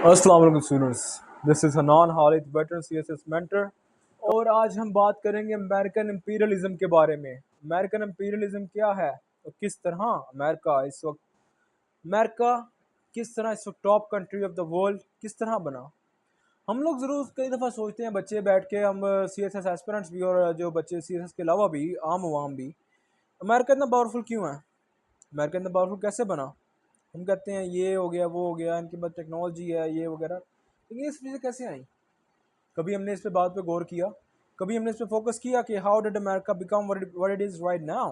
अस्सलाम वालेकुम students, this is Hanan Khalid veteran CSS mentor. और आज हम बात करेंगे अमेरिकन इंपीरियलिज्म के बारे में। अमेरिकन इंपीरियलिज्म क्या है और किस तरह अमेरिका किस तरह इस वक्त top country of the world किस तरह बना। हम लोग ज़रूर कई दफ़ा सोचते हैं, बच्चे बैठ के, हम सीएसएस एस्पिरेंट्स भी और जो बच्चे सीएसएस के अलावा भी आम आवाम भी, अमेरिका इतना पावरफुल क्यों है, अमेरिका इतना पावरफुल कैसे बना। हम कहते हैं ये हो गया वो हो गया, इनके पास टेक्नोलॉजी है ये वगैरह, लेकिन ये सब चीज़ें कैसे आई। कभी हमने इस पे बात पे गौर किया, कभी हमने इस पे फोकस किया कि how did America become what it is right now.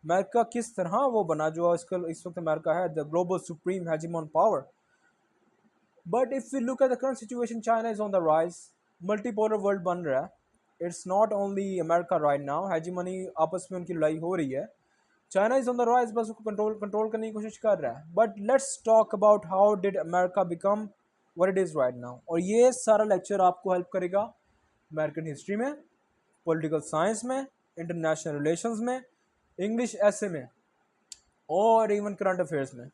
America किस तरह वो बना जो आजकल इस वक्त अमेरिका है, the global supreme hegemon power. But if we look at the current situation, China is on the rise, multipolar world बन रहा है। It's not only America right now, hegemony आपस में उनकी लड़ाई हो रही है। China is on the rise, बस उसको कंट्रोल करने की कोशिश कर रहा है। But let's talk about how did America become what it is right now. और ये सारा लेक्चर आपको हेल्प करेगा अमेरिकन हिस्ट्री में, पॉलिटिकल साइंस में, इंटरनेशनल रिलेशंस में, इंग्लिश ऐसे में, और इवन करंट अफेयर्स में।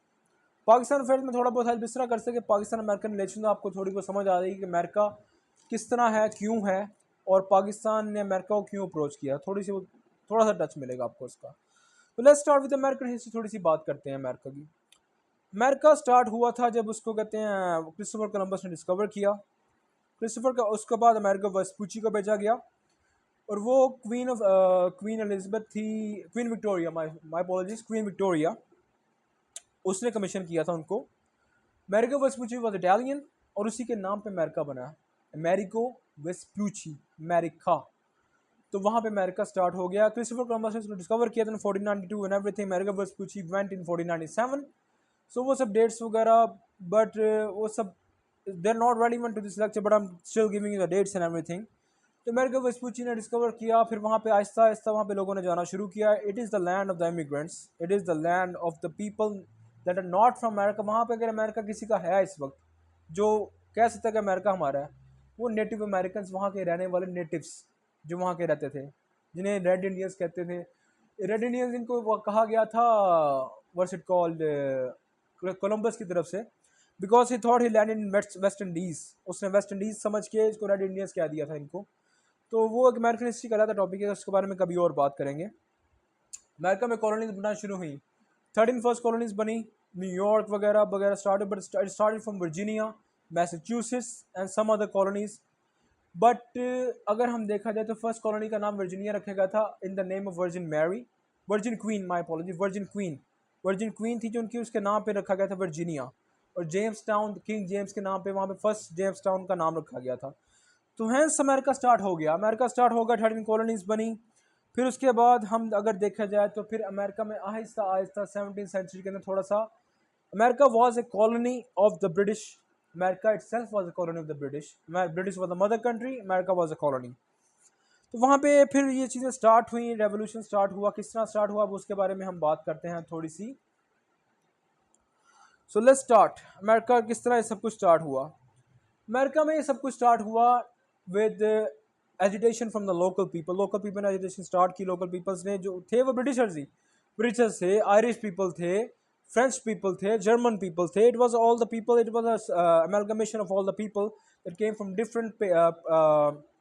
पाकिस्तान अफेयर्स में थोड़ा बहुत हेल्प इस तरह कर सके, पाकिस्तान अमेरिकन रिलेशन में आपको थोड़ी बहुत समझ आ जाएगी कि अमेरिका किस तरह है, क्यों है, और पाकिस्तान ने अमेरिका को क्यों अप्रोच किया। थोड़ा सा टच मिलेगा आपको उसका। तो let's start with American history. थोड़ी सी बात करते हैं अमेरिका की। अमेरिका स्टार्ट हुआ था जब उसको कहते हैं क्रिस्टोफर कोलंबस ने डिस्कवर किया। क्रिस्टोफर का उसके बाद अमेरिका वेस्पूची को भेजा गया, और वो क्वीन एलिजाबेथ थी, queen Victoria, my apologies, queen Victoria, उसने कमीशन किया था उनको। अमेरिको वेस्पूची वॉज इटालियन, और उसी के नाम पे अमेरिका बना, अमेरिको वेस्पूची, अमेरिका। तो वहाँ पे अमेरिका स्टार्ट हो गया। क्रिस्टोफर कोलंबस ने उसको डिस्कवर किया था 1492 and everything. America Vespucci went in 1497। So वो सब डेट्स वगैरह, बट वो सब they are not relevant to this lecture, but I am still giving you the dates and everything. तो अमेरिका वेस्पूची ने डिस्कवर किया, फिर वहाँ पे आहिस्ता आहिस्ता वहाँ पे लोगों ने जाना शुरू किया। It is the land of the immigrants, it is the land of the people that are not from America. वहाँ पे अगर अमेरिका किसी का है इस वक्त जो कह सकता है कि अमेरिका हमारा है, वो नेटिव अमेरिकन, वहाँ के रहने वाले नेटिव्स जो वहाँ के रहते थे, जिन्हें रेड इंडियंस कहते थे। रेड इंडियंस इनको कहा गया था, व्हाट्स इट कॉल्ड, कोलंबस की तरफ से, because he thought he landed in West Indies. उसने वेस्ट इंडीज़ समझ के इसको रेड इंडियंस कह दिया था इनको। तो वो एक अमेरिकन हिस्ट्री का अलग टॉपिक है, उसके बारे में कभी और बात करेंगे। अमेरिका में कॉलोनीज बनना शुरू हुई, 13 फर्स्ट कॉलोनीज बनी, न्यूयॉर्क वगैरह वगैरह started, but started from Virginia, Massachusetts and some other colonies. But अगर हम देखा जाए तो फर्स्ट कॉलोनी का नाम वर्जीनिया रखा गया था in the name of Virgin Mary, Virgin Queen, my apology, Virgin Queen थी जो उनकी, उसके नाम पे रखा गया था वर्जीनिया। और जेम्स टाउन, किंग जेम्स के नाम पे वहाँ पे फर्स्ट जेम्स टाउन का नाम रखा गया था। तो हैंस अमेरिका स्टार्ट हो गया, अमेरिका स्टार्ट होगा, 13 कॉलोनीज बनी। फिर उसके बाद हम अगर देखा जाए तो फिर अमेरिका में आहिस्ता आहिस्ता 17th सेंचुरी के अंदर थोड़ा सा, America was a colony of the British, America itself was a colony of the British was the mother country, America was a colony। तो वहाँ पे फिर ये चीज़ें स्टार्ट हुई, रेवोल्यूशन स्टार्ट हुआ, किस तरह स्टार्ट हुआ अब उसके बारे में हम बात करते हैं थोड़ी सी। सो लेट्स स्टार्ट, अमेरिका किस तरह ये सब कुछ स्टार्ट हुआ। अमेरिका में ये सब कुछ स्टार्ट हुआ with agitation from the local people ने एजिटेशन स्टार्ट की। लोकल पीपल्स ने जो थे वो ब्रिटिशर्स थे, आयरिश पीपल थे, फ्रेंच पीपल थे, जर्मन पीपल थे। It was all the people, it was amalgamation of all the people that came from different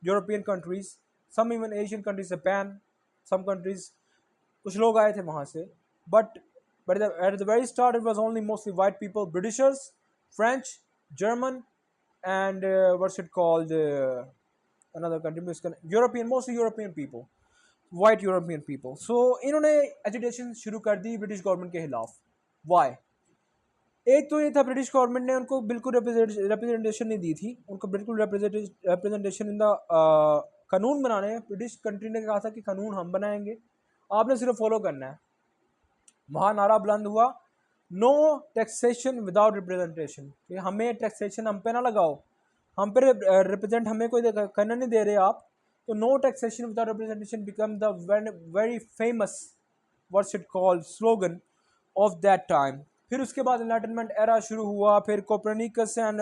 European countries, some even Asian countries, Japan, some countries, कुछ लोग आए थे वहाँ से। But at the very start it was only mostly white people, Britishers, French, German, and what's it called, another country, European, mostly European people, white European people। so इन्होंने agitation शुरू कर दी British government के खिलाफ। Y? एक तो ये था, British government ने उनको बिल्कुल रिप्रेजेंटेशन नहीं दी थी, उनको बिल्कुल रिप्रेजेंटेशन इन द कानून बनाने। ब्रिटिश कंट्री ने कहा था कि कानून हम बनाएंगे, आपने सिर्फ फॉलो करना है। वहाँ नारा बुलंद हुआ, नो टैक्सेशन विदाउट रिप्रेजेंटेशन, कि हमें टैक्सेशन हम पे ना लगाओ, हम पे रिप्रेजेंट हमें कोई करने नहीं दे रहे आप। तो no taxation without representation become the very famous what's it called slogan of that time. फिर उसके बाद एनलाइटनमेंट एरा शुरू हुआ, फिर कोपरनिकस एंड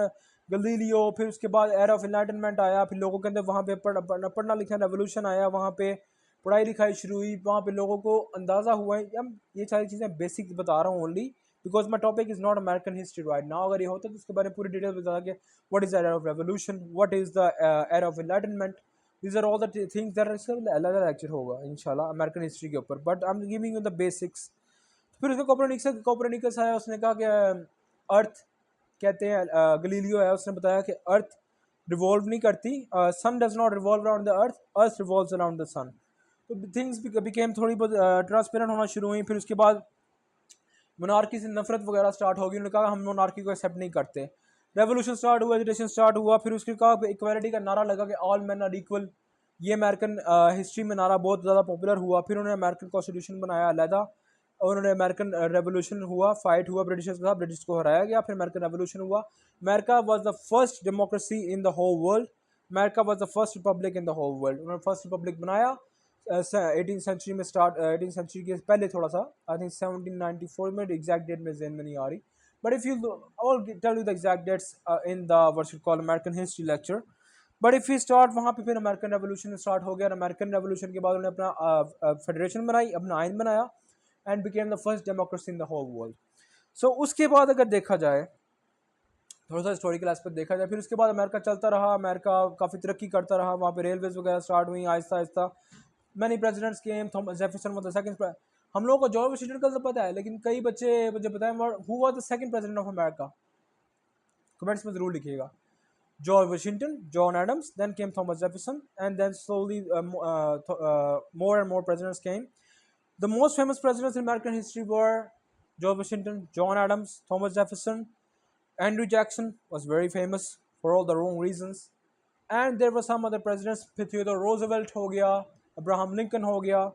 गलीलियो, फिर उसके बाद एरा ऑफ एनलाइटनमेंट आया, फिर लोगों के अंदर वहाँ पे पढ़ना लिखना रेवोल्यूशन आया, वहाँ पे पढ़ाई लिखाई शुरू हुई, वहाँ पे लोगों को अंदाज़ा हुआ है। हम ये सारी चीज़ें बेसिक बता रहा हूँ only, because my topic is not American history right now. अगर ये होता तो उसके बारे में पूरी डिटेल बता कि what is the era of revolution, what is the era of enlightenment, these are all the things that इसका अलग अलग लेक्चर होगा इंशाल्लाह अमेरिकन हिस्ट्री के ऊपर, but I am giving you the basics. फिर उसमें कोपरनिकस आया, उसने कहा कि अर्थ कहते हैं, गलीलियो है, उसने बताया कि अर्थ रिवॉल्व नहीं करती, sun does not revolve around the earth revolves around the sun. तो थिंग्स बिकेम थोड़ी बहुत ट्रांसपेरेंट होना शुरू हुई। फिर उसके बाद मोनार्की से नफरत वगैरह स्टार्ट होगी, उन्होंने कहा हम मोनार्की को एक्सेप्ट नहीं करते। रेवोल्यूशन स्टार्ट हुआ, एजुटेशन स्टार्ट हुआ। फिर उसके कहा इक्वालिटी का नारा लगा कि ऑल मैन आर इक्वल। ये अमेरिकन हिस्ट्री में नारा बहुत ज़्यादा पॉपुलर हुआ। फिर उन्होंने अमेरिकन कॉन्स्टिट्यूशन बनाया अलहदा, और उन्होंने अमेरिकन रेवोल्यूशन हुआ, फाइट हुआ ब्रिटिशर्स के साथ, ब्रिटिश को हराया गया। फिर अमेरिकन रेवोल्यूशन हुआ। America was the first democracy in the whole world, America was the first republic in the whole world. उन्होंने फर्स्ट रिपब्लिक बनाया 18th सेंचुरी में, स्टार्ट 18th सेंचुरी के पहले थोड़ा सा, आई थिंक 1794 में, एग्जैक्ट डेट में जहन में नहीं आ रही, but if you all tell you the exact dates in the what should call American history lecture. But if you start वहाँ पे, फिर अमेरिकन रेवोल्यूशन स्टार्ट हो गया। और अमेरिकन रेवोल्यूशन के बाद उन्होंने अपना फेडरेशन बनाई, अपना आइन बनाया, and became the first democracy in the whole world. So उसके बाद अगर देखा जाए, थोड़ा सा हिस्टोरिकल एस्पेक्ट देखा जाए, फिर उसके बाद अमेरिका चलता रहा, अमेरिका काफ़ी तरक्की करता रहा, वहाँ पे रेलवेज वगैरह स्टार्ट हुई आहिस्ता आहिस्ता। Many presidents came, Thomas Jefferson was the second. हम लोगों को जॉर्ज वाशिंगटन का तो पता है, लेकिन कई बच्चे मुझे बताएं who was the second president of America, comments में ज़रूर लिखिएगा। George Washington, John Adams, then came Thomas Jefferson, and then slowly more and more presidents came. The most famous presidents in American history were George Washington, John Adams, Thomas Jefferson. Andrew Jackson was very famous for all the wrong reasons. And there were some other presidents, Theodore Roosevelt हो गया, Abraham Lincoln हो गया,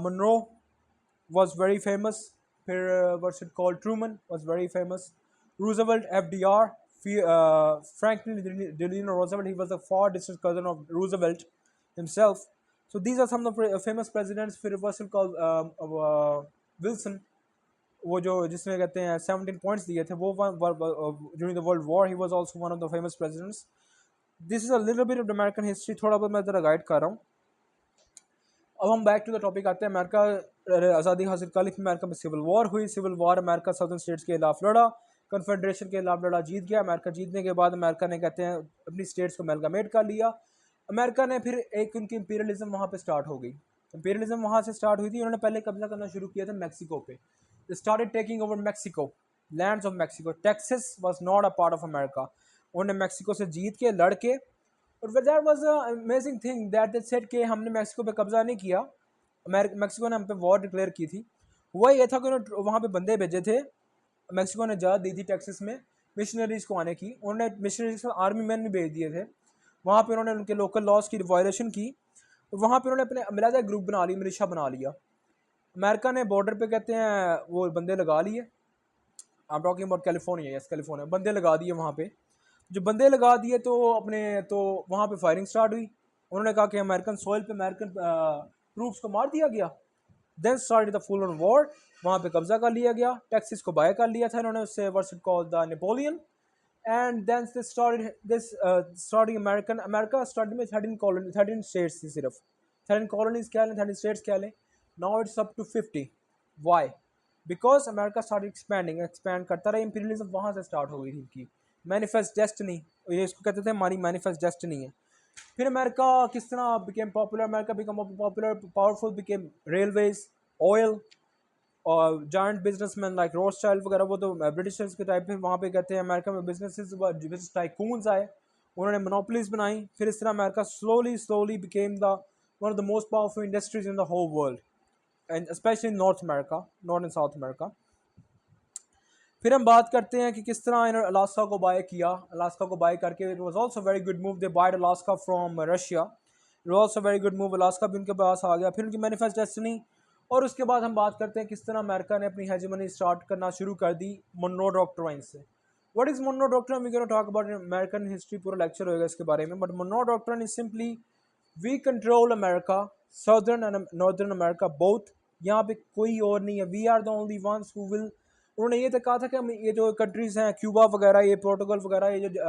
Monroe was very famous, फिर what's it called, Truman was very famous, Roosevelt, FDR, Franklin Delano Roosevelt, he was a far distant cousin of Roosevelt himself. So these are some of the famous presidents. फिर what's it called, Wilson, वो जो जिसमें कहते हैं 17 points दिए थे, वो during the world war, he was also one of the famous presidents. This is a little bit of American history, थोड़ा बहुत मैं ज़रा गाइड कर रहा हूँ। अब हम बैक टू द टॉपिक आते हैं। अमेरिका आज़ादी हासिल कर ली, अमेरिका में सिविल वॉर हुई। Civil war America southern states के खिलाफ लड़ा, कन्फेडरेशन के खिलाफ लड़ा, जीत गया। अमेरिका जीतने के बाद अमेरिका ने कहते हैं अपनी स्टेट्स को अमेलगामेट कर लिया। अमेरिका ने फिर एक उनकी इंपीरियलिज्म वहाँ पे स्टार्ट हो गई। इंपीरियलिज्म वहाँ से स्टार्ट हुई थी। उन्होंने पहले कब्जा करना शुरू किया था मैक्सिको पे। They started taking over Mexico, lands of Mexico. Texas was not a part of America. उन्होंने मैक्सिको से जीत के लड़ के, और that was an amazing thing that they said कि हमने मैक्सिको पे कब्जा नहीं किया, मैक्सिको ने हम पे वॉर डिक्लेयर की थी। हुआ ये था कि उन्होंने वहाँ पे बंदे भेजे थे, मैक्सिको ने इजाज़त दी थी टेक्सास में मिशनरीज़ को आने की। उन्होंने मिशनरीज को आर्मी मैन भी भेज दिए थे वहाँ पे। उन्होंने उनके लोकल लॉज की वायलेशन की, तो वहाँ पे उन्होंने अपने अलग ग्रुप बना लिया, मिलिशिया बना लिया। अमेरिका ने बॉर्डर पे कहते हैं वो बंदे लगा लिए। I am talking about California, yes California, बंदे लगा दिए वहाँ पे। जो बंदे लगा दिए तो वहाँ पे फायरिंग स्टार्ट हुई। उन्होंने कहा कि अमेरिकन सॉइल पे अमेरिकन ट्रूप्स को मार दिया गया। Then started the full on war, वहाँ पे कब्जा कर लिया गया। टेक्सास को बाय कर लिया था इन्होंने, उससे what's it called the Napoleon. And then starting America starting में 13 स्टेट्स थी सिर्फ। 13 कॉलोनीज क्या लें, 13 स्टेट्स क्या लें। Now it's up to 50. Why? Because America started expand करता रहा। imperialism वहाँ से स्टार्ट हो गई थी इनकी। मैनिफेस्ट डेस्टिनी, ये इसको कहते थे हमारी मैनिफेस्ट डेस्टिनी है। फिर अमेरिका किस तरह became popular, America become popular, powerful, became railways, oil, और जॉइंट बिजनेसमैन लाइक रोथस्चाइल्ड वगैरह, वो तो ब्रिटिशर्स के टाइप में वहाँ पे कहते हैं। अमेरिका में बिजनेस टाइकून्स आए, उन्होंने मोनोपोलीज बनाई। फिर इस तरह America slowly became the one of the most powerful industries in the whole world, and specially in North America, North and South America. फिर हम बात करते हैं कि किस तरह इन्होंने अलास्का को बाय किया। अलास्का को बाय करके it was also very good move, they buyed Alaska from Russia, it was also very good move, Alaska भी उनके पास आ गया। फिर उनकी मैनिफेस्ट डेस्टिनी। और उसके बाद हम बात करते हैं किस तरह अमेरिका ने अपनी हेजेमनी स्टार्ट करना शुरू कर दी मोनरो डॉक्ट्राइन से। What is Monroe doctrine, we gonna talk about American history, पूरा लेक्चर होगा इसके बारे में। But Monroe doctrine is simply we control America, southern and northern America both, यहाँ पे कोई और नहीं है। We are the only ones who will. उन्होंने ये तो कहा था कि हम ये जो कंट्रीज़ हैं क्यूबा वगैरह, ये पोर्टुगल वगैरह, ये जो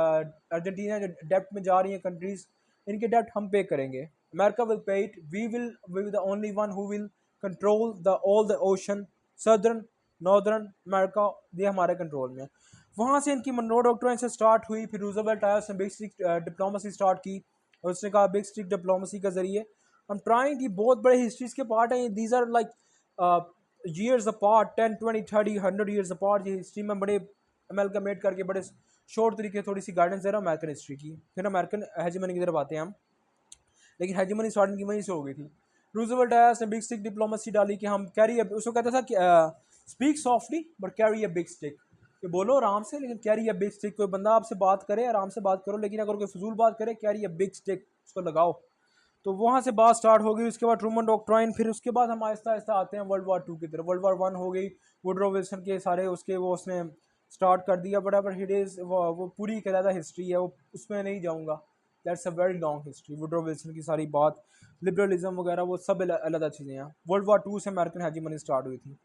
अर्जेंटीना जो डेप्ट में जा रही हैं कंट्रीज़, इनके डेप्ट हम पे करेंगे। America will pay it, we will the only one who will control the all the ocean, southern northern America ये हमारे कंट्रोल में है। वहाँ से इनकी मनरो डॉक्ट्राइन से स्टार्ट हुई, फिर रूजवेल्ट आया, उसने बिग स्टिक डिप्लोमेसी स्टार्ट की और उसने कहा बिग स्टिक डिप्लोमेसी के ज़रिए हम ट्राइंग की बहुत बड़े हिस्ट्रीज के पार्ट हैं, these are like years apart, 10 20 30 100 years apart, ये हिस्ट्री में बड़े अमेलगमेट करके बड़े शॉर्ट तरीके थोड़ी सी गाइडेंस दे रहा हूँ अमेरिकन हिस्ट्री की। फिर अमेरिकन हेजेमनी की तरफ आते हैं हम, लेकिन हेजेमनी स्टार्टिंग की वहीं से हो गई थी। रूजवेल्ट आया, उसने बिग स्टिक डिप्लोमेसी डाली कि हम कैरी, उसको कहता था कि speak softly but carry a big stick, कि बोलो आराम से लेकिन कैरी अ बिग स्टिक। कोई बंदा आपसे बात करे आराम से बात करो, लेकिन अगर कोई फजूल बात करे कैरी अ बिग स्टिक, उसको लगाओ। तो वहाँ से बात स्टार्ट हो गई। उसके बाद ट्रूमन डॉक्ट्राइन, फिर उसके बाद हम आहिस्ता आहिस्ता आते हैं वर्ल्ड वार 2 की तरफ। वर्ल्ड वार 1 हो गई, वुडरो विल्सन के सारे उसके वो उसने स्टार्ट कर दिया, बट एवर हिट इज़ वो पूरी कहलाता हिस्ट्री है, वो उसमें नहीं जाऊँगा, that's a very long history. Woodrow Wilson की सारी बात, लिबरलिज्म वगैरह वो सब अलग चीज़ें हैं। वर्ल्ड वार 2 से अमेरिकन हेजीमनी स्टार्ट हुई थी।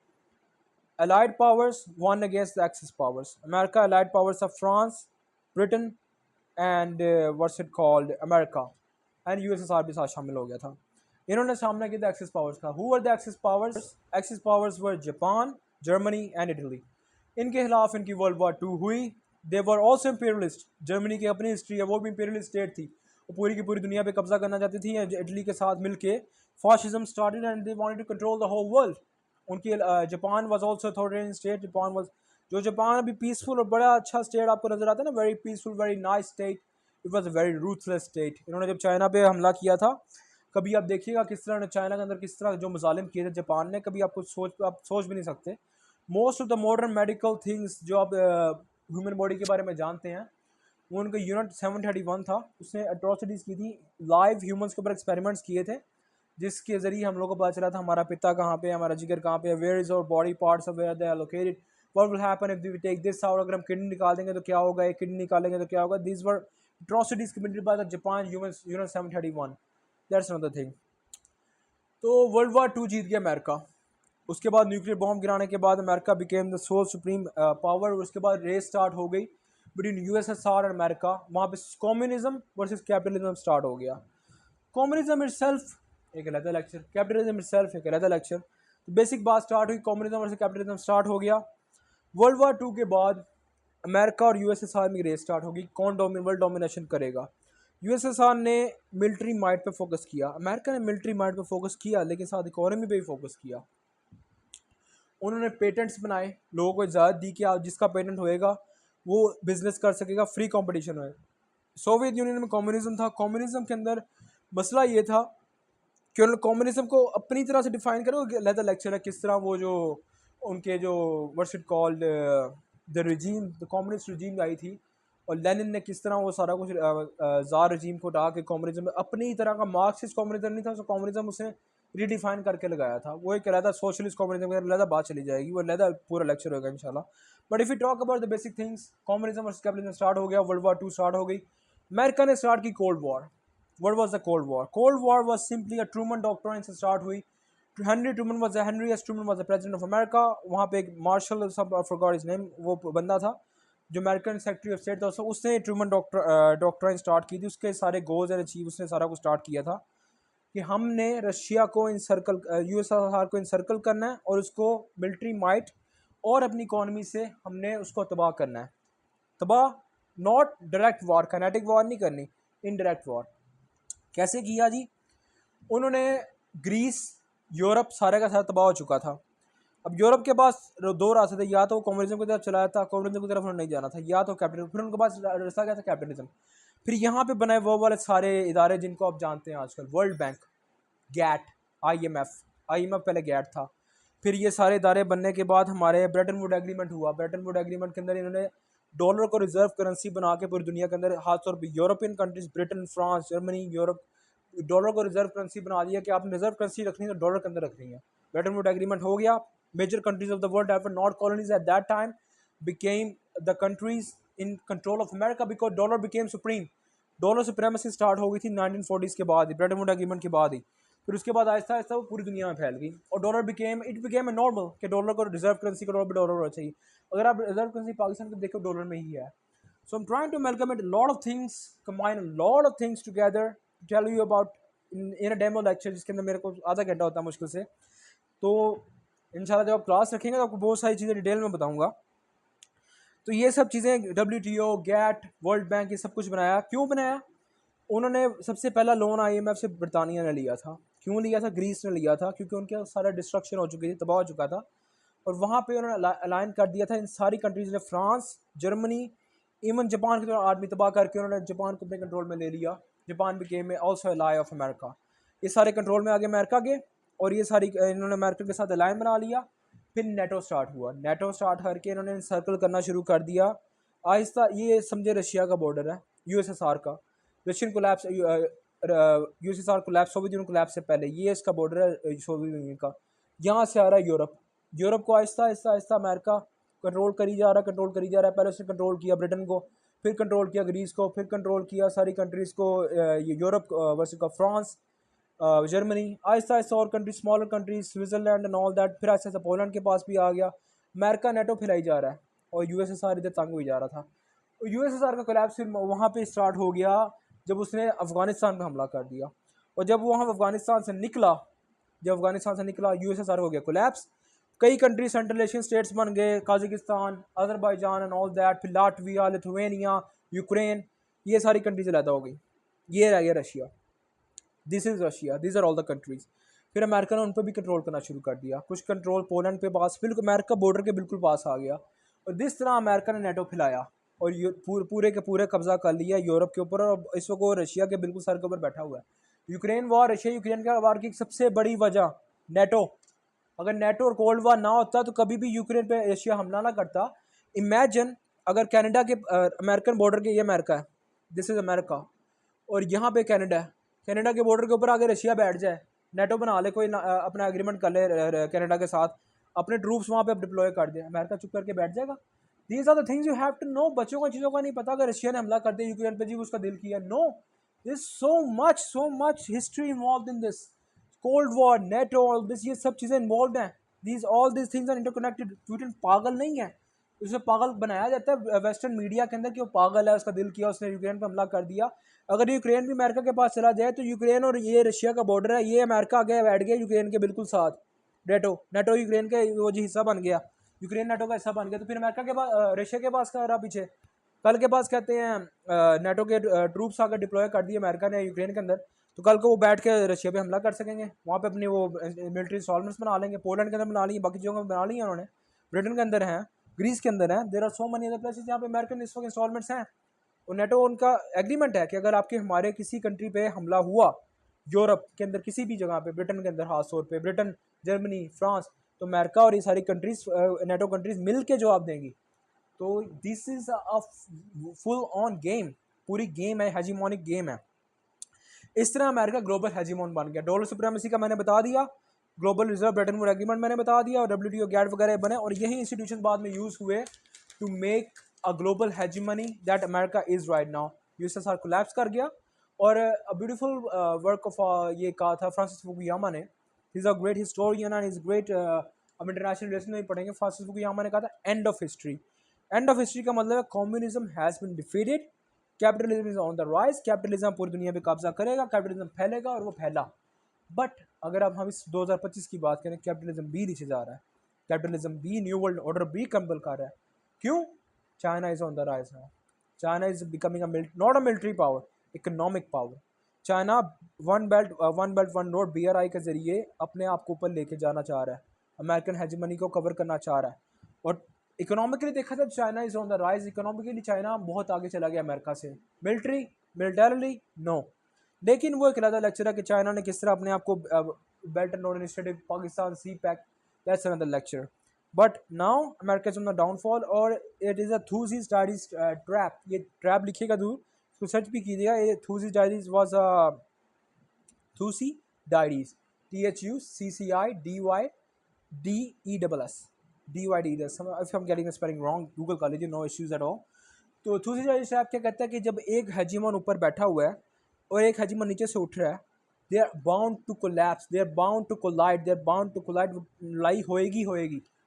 Allied powers won against the Axis powers. America allied powers of France, Britain, and what's it called, America, and USSR भी साथ शामिल हो गया था। इन्होंने सामना किया था एक्सिस पावर्स का। Who were the Axis powers? Axis powers were Japan, Germany, and Italy. इनके खिलाफ इनकी वर्ल्ड वार 2 हुई। दे वर ऑल्सो इम्पीरियलिस्ट। जर्मनी की अपनी हिस्ट्री है, वो भी इम्पीरियलिस्ट स्टेट थी, वो पूरी की पूरी दुनिया पे कब्जा करना चाहती थी। इटली के साथ मिलके fascism started and they wanted to control the whole world. उनकी Japan was also authoritarian state. Japan was, जो जापान अभी पीसफुल और बड़ा अच्छा स्टेट आपको नजर आता है ना, very peaceful, very nice state, it was a very ruthless state. इन्होंने जब चाइना पे हमला किया था, कभी आप देखिएगा किस तरह ने चाइना के अंदर किस तरह जो मुजालिम किए थे जापान ने, कभी आप सोच भी नहीं सकते। Most of the modern medical things जो आप ह्यूमन बॉडी के बारे में जानते हैं, वो उनका यूनिट 731 था। उसने अट्रॉसिटीज़ की थी, लाइव ह्यूमंस के ऊपर एक्सपेरिमेंट्स किए थे, जिसके ज़रिए हम लोग को पता चला था हमारा पिता कहाँ पे है, हमारा जिगर कहाँ पे है, वेयर इज़ और body parts of where they are located, what will happen if we take this out, अगर हम किडनी निकाल देंगे तो क्या होगा, एक किडनी निकालेंगे तो क्या होगा। These were atrocities committed by the Japan humans, unit 731। That's another thing. तो वर्ल्ड वार 2 जीत गया अमेरिका। उसके बाद न्यूक्लियर बॉम्ब गिराने के बाद America became the sole supreme power. उसके बाद रेस स्टार्ट हो गई बिटवीन यूएसएसआर और अमेरिका। वहाँ पे कम्युनिज्म वर्सेस कैपिटलिज्म स्टार्ट हो गया। कम्युनिज्म इटसेल्फ एक अलग लेक्चर, कैपिटलिज्म इटसेल्फ एक अलग लेक्चर। तो बेसिक बात स्टार्ट हुई, कम्युनिज्म वर्सेस कैपिटलिज्म स्टार्ट हो गया। वर्ल्ड वार 2 के बाद अमेरिका और यूएसएसआर में रेस स्टार्ट होगी, कौन वर्ल्ड डोमिनेशन करेगा। यूएसएसआर ने मिलिट्री माइट पे फोकस किया, अमेरिका ने मिलिट्री माइट पे फोकस किया, लेकिन साथ इकोनॉमी पे भी फोकस किया। उन्होंने पेटेंट्स बनाए, लोगों को इजाज़त दी कि आप जिसका पेटेंट होएगा वो बिजनेस कर सकेगा, फ्री कंपटीशन है। सोवियत यूनियन में कम्युनिज्म था। कम्युनिज्म के अंदर मसला ये था कि उन्होंने कम्युनिज्म को अपनी तरह से डिफाइन करो, अलग लेक्चर है किस तरह वो जो उनके जो what's it called the regime, the communist regime आई थी, और लेनिन ने किस तरह वो सारा कुछ जार रजीम को उठा के कम्युनिज्म अपनी तरह का, मार्क्सिस्ट कम्युनिज्म नहीं था, उसको कम्युनिज्म उसने रीडिफाइन करके लगाया था। वो एक अलग सोशलिस्ट कम्युनिज्म, अलग बात चली जाएगी, वो अलग पूरा लेक्चर होगा इंशाल्लाह। But if you talk about the basic things, communism और कैपिटलिज्म स्टार्ट हो गया, वर्ल्ड वार 2 स्टार्ट हो गई। अमेरिका ने स्टार्ट की cold war. What was the Cold War? Cold War was simply a Truman Doctrine से start हुई। Henry S. Truman was the president of America। वहाँ पे एक मार्शल, सब I forgot his name, वो बंदा था जो अमेरिकन सेक्रेटरी ऑफ स्टेट था, उसने ट्रूमन डॉक्ट्राइन स्टार्ट की थी। उसके सारे गोल्स एंड अचीव उसने सारा कुछ स्टार्ट किया था कि हमने रशिया को इनसर्कल, यूएसएसआर को इनसर्कल करना है और उसको मिलिट्री माइट और अपनी इकॉनमी से हमने उसको तबाह करना है। तबाह, not direct war, kinetic war नहीं करनी, इनडायरेक्ट वॉर। कैसे किया जी? उन्होंने ग्रीस, यूरोप सारे का सारा तबाह हो चुका था। अब यूरोप के पास दो रास्ते थे, या तो वो कम्युनिज्म की तरफ चलाया था, कम्युनिज्म की तरफ उन्होंने नहीं जाना था, या तो कैपिटलिज्म। फिर उनके पास रास्ता क्या था? कैपिटलिज्म। फिर यहाँ पे बनाए वो वाले सारे इदारे जिनको आप जानते हैं आजकल, वर्ल्ड बैंक, गैट, आईएमएफ पहले गैट था। फिर ये सारे इदारे बनने के बाद हमारे ब्रेटन वुड एग्रीमेंट हुआ। ब्रेटन वुड एग्रीमेंट के अंदर इन्होंने डॉलर को रिजर्व करेंसी बना के पूरी दुनिया के अंदर, खासतौर पर European countries, Britain, France, Germany, Europe, dollar को रिजर्व करेंसी बना दिया कि आपने रिजर्व करेंसी रखनी है तो डॉलर के अंदर रखनी है। ब्रेटन वुड एग्रीमेंट हो गया। Major countries of the world that were not colonies at that time became the countries in control of America because dollar became supreme। Dollar supremacy start हो गई थी 1940s के बाद ही, ब्रेटन वुड एग्रीमेंट के बाद ही। फिर उसके बाद आहिस्ता आहिस्ता वो पूरी दुनिया में फैल गई और डॉलर बिकेम ए नॉर्मल कि डॉलर को रिजर्व करेंसी का डॉलर होना चाहिए। अगर आप रिजर्व करेंसी पाकिस्तान को देखो, डॉलर में ही है। So I am trying to amalgamate a lot of things, combine a lot of things together to tell you about in a demo lecture, जिसके अंदर मेरे को आधा घंटा होता है मुश्किल से। तो इंशाल्लाह जब आप क्लास रखेंगे तो आपको बहुत सारी चीज़ें डिटेल में बताऊँगा। तो ये सब चीज़ें WTO, गैट, वर्ल्ड बैंक, ये सब कुछ बनाया। क्यों बनाया? उन्होंने सबसे पहला लोन IMF से बरतानिया ने लिया था। क्यों लिया था? ग्रीस ने लिया था, क्योंकि उनके सारा डिस्ट्रक्शन हो चुकी थी, तबाह हो चुका था। और वहाँ पे उन्होंने अलाइन कर दिया था इन सारी कंट्रीज़ ने, फ्रांस, जर्मनी, इवन जापान की तो आर्मी तबाह करके उन्होंने जापान को अपने कंट्रोल में ले लिया। Japan became also ally of America. ये सारे कंट्रोल में आ गए अमेरिका के, और ये सारी इन्होंने अमेरिका के साथ अलाइन बना लिया। फिर नेटो स्टार्ट हुआ। नेटो स्टार्ट करके इन्होंने सर्कल करना शुरू कर दिया आहिस्ता। ये समझे रशिया का बॉर्डर है, USSR का, Russian collapse, USSR collapse, Soviet union collapse से पहले ये इसका बॉर्डर है सोवियत यूनियन का। यहाँ से आ रहा है यूरोप। यूरोप को आहिस्ता आहिस्ता आहिस्ता अमेरिका कंट्रोल करी जा रहा है, कंट्रोल करी जा रहा है। पहले उसने कंट्रोल किया ब्रिटेन को, फिर कंट्रोल किया ग्रीस को, फिर कंट्रोल किया सारी कंट्रीज़ को, ये यूरोप वर्ष का फ्रांस, जर्मनी, आहिस्ता आहिस्ता और country, smaller countries, Switzerland and all that. फिर आहिस्ता आहिस्ता पोलैंड के पास भी आ गया। अमेरिका नेटो फैलाई जा रहा है और USSR इधर तंग हुई जा रहा था। तो USSR का कोलैप्स फिर वहाँ पे स्टार्ट हो गया जब उसने अफ़गानिस्तान पे हमला कर दिया। और जब वो हम अफ़गानिस्तान से निकला, जब अफ़गानिस्तान से निकला, USSR हो गया कोलैप्स। कई कंट्री सेंट्रल एशियन स्टेट्स बन गए, Kazakhstan, Azerbaijan and all that, फिर लाटविया, लिथुआनिया, यूक्रेन, ये सारी कंट्रीज अलहदा हो गई। ये रह गया Russia. This is Russia, this are all the countries. फिर अमेरिका ने उन पर भी कंट्रोल करना शुरू कर दिया। कुछ कंट्रोल पोलैंड पे पास, बिल्कुल अमेरिका बॉर्डर के बिल्कुल पास आ गया। और जिस तरह अमेरिका ने नेटो फैलाया और पूरे के पूरे कब्जा कर लिया यूरोप के ऊपर, और इस वक्त वो रशिया के बिल्कुल सर के ऊपर बैठा हुआ है। यूक्रेन वॉर, रशिया यूक्रेन का वार की सबसे बड़ी वजह नेटो। अगर नेटो और कोल्ड वार ना होता तो कभी भी यूक्रेन पे रशिया हमला ना करता। इमेजिन अगर कनाडा के अमेरिकन बॉर्डर के, ये अमेरिका है, दिस इज़ अमेरिका, और यहाँ पे कनाडा है। कनाडा के बॉर्डर के ऊपर आगे रशिया बैठ जाए, नेटो बना ले, कोई अपना एग्रीमेंट कर ले कनाडा के साथ, अपने ट्रूप्स वहाँ पे डिप्लॉय कर दे, अमेरिका चुप करके बैठ जाएगा? These are the things you have to know. बच्चों को चीज़ों का नहीं पता। अगर रशिया ने हमला कर दिया यूक्रेन पे, जी उसका दिल किया, no, this so much history involve in this, cold war, NATO, all this, ये सब चीज़ें इन्वॉल्व हैं। These all this things are interconnected. Putin पागल नहीं है, उसे पागल बनाया जाता है वेस्टर्न मीडिया के अंदर कि वो पागल है, उसका दिल किया, उसने यूक्रेन पर हमला कर दिया। अगर यूक्रेन भी अमेरिका के पास चला जाए तो यूक्रेन और ये रशिया का बॉर्डर है, ये अमेरिका आ गया, बैठ गया यूक्रेन के बिल्कुल साथ। नेटो यूक्रेन के वो जी हिस्सा बन गया, यूक्रेन नेटो का हिस्सा बन गया। तो फिर अमेरिका के पास, रशिया के पास का रहा पीछे। कल के पास कहते हैं नेटो के ट्रूप्स आकर डिप्लॉय कर दिए अमेरिका ने यूक्रेन के अंदर, तो कल को वो बैठ के रशिया पे हमला कर सकेंगे, वहाँ पे अपनी वो मिलिट्री इंस्टॉलमेंट्स बना लेंगे। पोलैंड के अंदर बना ली, बाकी जगहों में बना ली है उन्होंने, ब्रिटेन के अंदर हैं, ग्रीस के अंदर हैं। There are so many other places जहाँ पे अमेरिकन इस वक्त इंस्टॉलमेंट्स हैं। और नेटो उनका एग्रीमेंट है कि अगर आपके हमारे किसी कंट्री पे हमला हुआ, यूरोप के अंदर किसी भी जगह पे, ब्रिटेन के अंदर खास तौर पे, ब्रिटेन, जर्मनी, फ्रांस, तो अमेरिका और ये सारी कंट्रीज, नेटो कंट्रीज मिल के जवाब देंगी। तो this is a full on game, पूरी गेम है, हेजीमोनिक गेम है। इस तरह अमेरिका ग्लोबल हेजीमोन बन गया। डॉलर सुप्रीमेसी का मैंने बता दिया, global reserve Brayton would agreement मैंने बता दिया, और WTO गैट वगैरह बने, और यही इंस्टीट्यूशन बाद में यूज़ हुए to make a global hegemony that America is right now. USSR collapse कर गया। और ब्यूटीफुल वर्क ऑफ ये कहा था फ्रांसिस फुकुयामा ने, he is a great historian and is great, हम इंटरनेशनल रिलेशन में पढ़ेंगे। फ्रांसिस फुकुयामा ने कहा था end of history. End of history का मतलब है communism has been defeated, capitalism is on the rise, capitalism पूरी दुनिया पे कब्जा करेगा, कैपिटलिज्म फैलेगा, और वो फैला। बट अगर अब हम इस 2025 की बात करें, कैपिटलिज्म भी नीचे जा रहा है, कैपिटलिज्म भी, न्यू वर्ल्ड ऑर्डर भी कंबल कर रहा है। क्यों? China is on the rise now. China is becoming not a military power, economic power. China one belt one road BRI के जरिए अपने आप को ऊपर लेके जाना चाह रहा है, अमेरिकन हेजीमनी को कवर करना चाह रहा है। और इकोनॉमिकली देखा जाए China is on the rise. Economically China बहुत आगे चला गया अमेरिका से। Militarily no. लेकिन वो एक अलग लेक्चर है कि चाइना ने किस तरह अपने आप को belt and road initiative, Pakistan, CPEC, that's another lecture. But now America is on the downfall, और it is a Thucydides trap. ये ट्रैप लिखिएगा दूर, इसको सर्च भी कीजिएगा। ये Thucydides was Thucydides, THUCCIDYDESS, if I'm getting the spelling wrong, Google कर लीजिए, नो इश्यूज एट ऑल। तो थूसी डायरीज ट्रैप क्या कहता है कि जब एक हेजीमन ऊपर बैठा हुआ है और एक हेजीमन नीचे से उठ रहा है, they are bound to collapse, they are bound to collide, they are bound to collide, लड़ाई होएगी।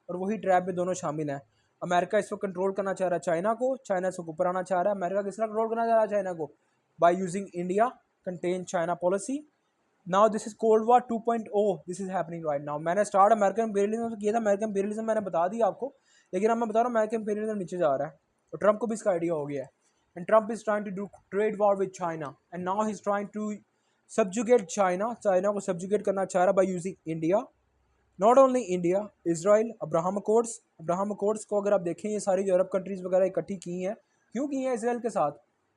और वही ट्रैप में दोनों शामिल हैं। अमेरिका इसको कंट्रोल करना चाह रहा है चाइना को, चाइना इसको ऊपर आना चाह रहा है। अमेरिका किस तरह कंट्रोल करना चाह रहा है चाइना को? Bye using India contain China policy, now this is cold war 2.0, this is happening right now. मैंने स्टार्ट अमेरिकन इम्पीरियलिज्म से किया था, अमेरिकन इम्पीरियलिज्म मैंने बता दिया आपको, लेकिन अब मैं बता रहा हूँ अमेरिकन इम्पीरियलिज्म नीचे जा रहा है और ट्रंप को भी इसका आइडिया हो गया है। And Trump is trying to do trade war with China and now he is trying to subjugate China, China को सब्जुगेट करना चाह रहा by using India. Not only India, Israel, Abraham accords को अगर आप देखें, ये सारी जो अरब कंट्रीज़ वगैरह इकट्ठी की हैं, क्यों की हैं इसराइल के साथ?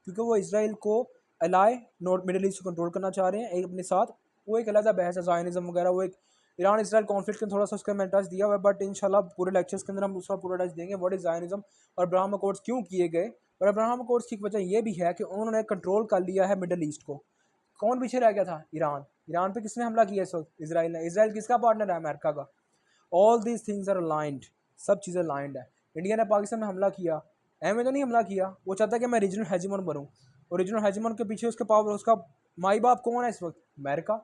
क्योंकि वो इसराइल को अलाए नॉर्थ मिडल ईस्ट को कंट्रोल करना चाह रहे हैं एक अपने साथ। वो एक अलग बहस है, ज़ायनिज़्म वगैरह, वो एक ईरान इसराइल कॉन्फ्लिक्ट में थोड़ा सा उसका मैंने टच दिया हुआ है, बट इंशाल्लाह पूरे लेक्चर्स के अंदर हम उसका पूरा टच देंगे व्हाट इज़ ज़ायनिज़्म और अब्राहम अकॉर्ड्स क्यों किए गए। और अब्राहम अकॉर्ड्स की वजह ये भी है कि उन्होंने कंट्रोल कर लिया है मिडल ईस्ट को। कौन पीछे रह गया था? ईरान। ईरान पे किसने हमला किया इस वक्त? इसराइल ने। इसराइल किसका पार्टनर है? अमेरिका का। All these things are aligned, सब चीज़ें अलाइंड है। इंडिया ने पाकिस्तान में हमला किया, एम तो नहीं हमला किया, वो चाहता है कि मैं रीजनल हेजिमन बनूँ, और रीजनल हेजिमन के पीछे उसके पावर, उसका माई बाप कौन है इस वक्त? अमेरिका।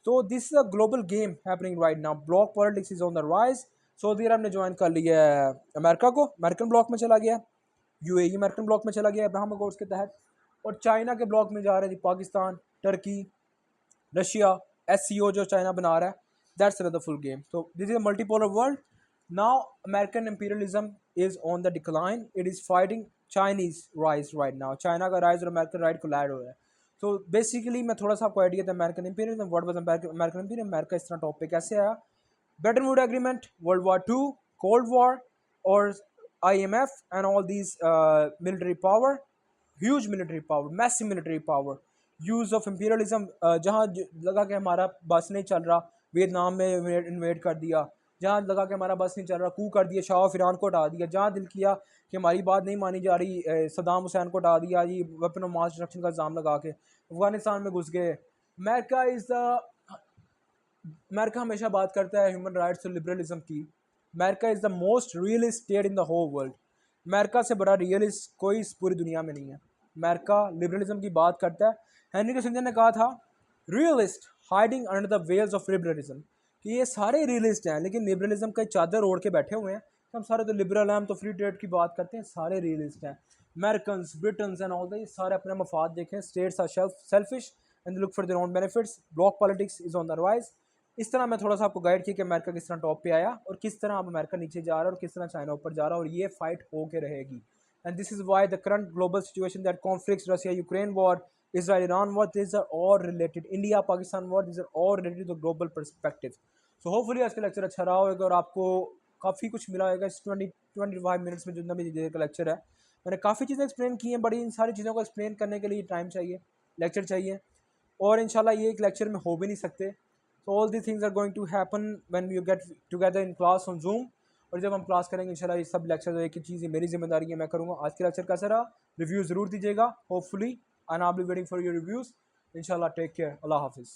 तो this is a global game happening right now, block politics is on the rise. सऊदी अरब ने ज्वाइन कर लिया है अमेरिका को, अमेरिकन ब्लॉक में चला गया, यूएई अमेरिकन ब्लॉक में चला गया अब्राहम अकॉर्ड्स के तहत, और चाइना के ब्लॉक में जा रहे थे पाकिस्तान, टर्की, रशिया, SCO जो चाइना बना रहा है। That's the full game. So this is a multipolar world now. American imperialism is on the decline, it is fighting Chinese rise right now. China का राइज और अमेरिकन राइज कोलैड हो रहा है। तो बेसिकली मैं थोड़ा सा आपको आइडिया था American imperialism, what was American imperialism, America इस तरह टॉप पे कैसे आया, Brayton would agreement, world war 2, cold war, और IMF and all these military power, huge military power, massive military power, use of imperialism, जहाँ लगा कि हमारा बस नहीं चल रहा, वियतनाम में इन्वेड कर दिया, जहाँ लगा कि हमारा बस नहीं चल रहा, कू कर दिया, शाह ऑफ ईरान को हटा दिया, जहाँ दिल किया कि हमारी बात नहीं मानी जा रही, सद्दाम हुसैन को हटा दिया जी, वेपन ऑफ मास डिस्ट्रक्शन का इल्ज़ाम लगा के अफगानिस्तान में घुस गए। अमेरिका इज़ द, अमेरिका हमेशा बात करता है ह्यूमन राइट्स और लिबरलिज्म की। America is the most realist state in the whole world. America से बड़ा रियलिस्ट कोई इस पूरी दुनिया में नहीं है। अमेरिका लिबरलिज्म की बात करता है। हेनरी किसिंजर ने कहा था realist hiding under the veils of liberalism, कि ये सारे रियलिस्ट हैं लेकिन लिबरलिज्म का चादर ओढ़ के बैठे हुए हैं। हम सारे तो लिबरल हैं, हम तो फ्री ट्रेड की बात करते हैं, सारे रियलिस्ट हैं। American, Britons and all the सारे अपने मफाद देखें, states are selfish and look for their own benefits, bloc politics is on the rise. इस तरह मैं थोड़ा सा आपको गाइड किया कि अमेरिका किस तरह टॉप पे आया और किस तरह अब अमेरिका नीचे जा रहा है और किस तरह चाइना ऊपर जा रहा है, और ये फाइट हो के रहेगी। And this is why the current global situation that conflicts, Russia Ukraine war, Israel Iran war, these are all related, India Pakistan war, these are all related to the global perspective. So hopefully आज का lecture अच्छा रहा होगा और आपको काफ़ी कुछ मिला होगा इस 25 मिनट्स में, जितना भी देर का लेक्चर है। मैंने काफ़ी चीज़ें एक्सप्लेन की हैं, बड़ी इन सारी चीज़ों को एक्सप्लेन करने के लिए टाइम चाहिए, लेक्चर चाहिए, और इंशाल्लाह ये एक लेक्चर में हो भी नहीं सकते। So all these things are going to happen when we get together in class on Zoom, और जब हम क्लास करेंगे इंशाल्लाह ये सब लेक्चर, एक ही चीज़ मेरी जिम्मेदारी है, मैं करूँगा। आज के लेक्चर कैसा रहा, रिव्यू ज़रूर दीजिएगा hopefully, and I'll be waiting for your reviews. Inshallah, take care. Allah Hafiz.